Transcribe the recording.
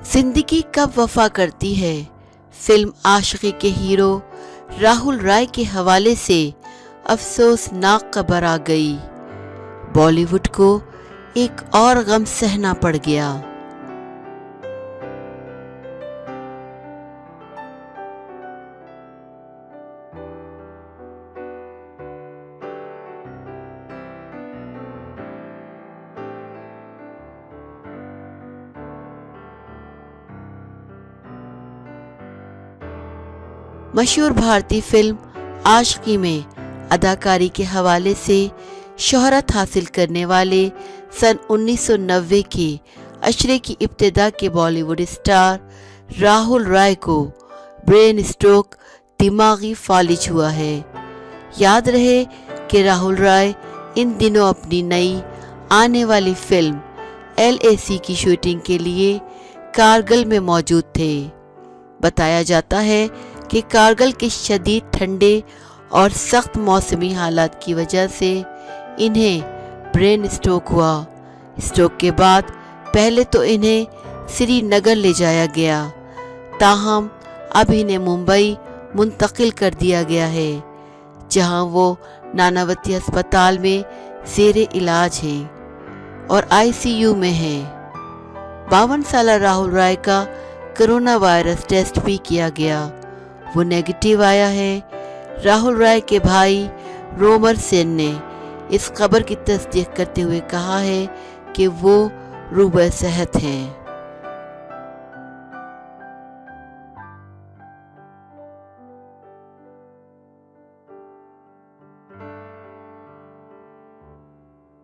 जिंदगी कब वफा करती है। फिल्म आशिकी के हीरो राहुल राय के हवाले से अफसोसनाक खबर आ गई। बॉलीवुड को एक और गम सहना पड़ गया। मशहूर भारतीय फिल्म आशिकी में अदाकारी के हवाले से शोहरत हासिल करने वाले सन 1990 के अशरे की इब्तिदा के बॉलीवुड स्टार राहुल राय को ब्रेन स्ट्रोक दिमागी फालिज हुआ है। याद रहे कि राहुल राय इन दिनों अपनी नई आने वाली फिल्म LAC की शूटिंग के लिए कारगिल में मौजूद थे। बताया जाता है कि कारगिल के शदीद ठंडे और सख्त मौसमी हालात की वजह से इन्हें ब्रेन स्ट्रोक हुआ। स्ट्रोक के बाद पहले तो इन्हें श्रीनगर ले जाया गया, ताहम अब इन्हें मुंबई मुंतकिल कर दिया गया है, जहां वो नानावती अस्पताल में ज़ेरे इलाज हैं और ICU में हैं। 52 साल राहुल राय का कोरोना वायरस टेस्ट भी किया गया, वो नेगेटिव आया है। राहुल राय के भाई रोमर सेन ने इस खबर की तस्दीक करते हुए कहा है कि वो रूबे सेहत हैं।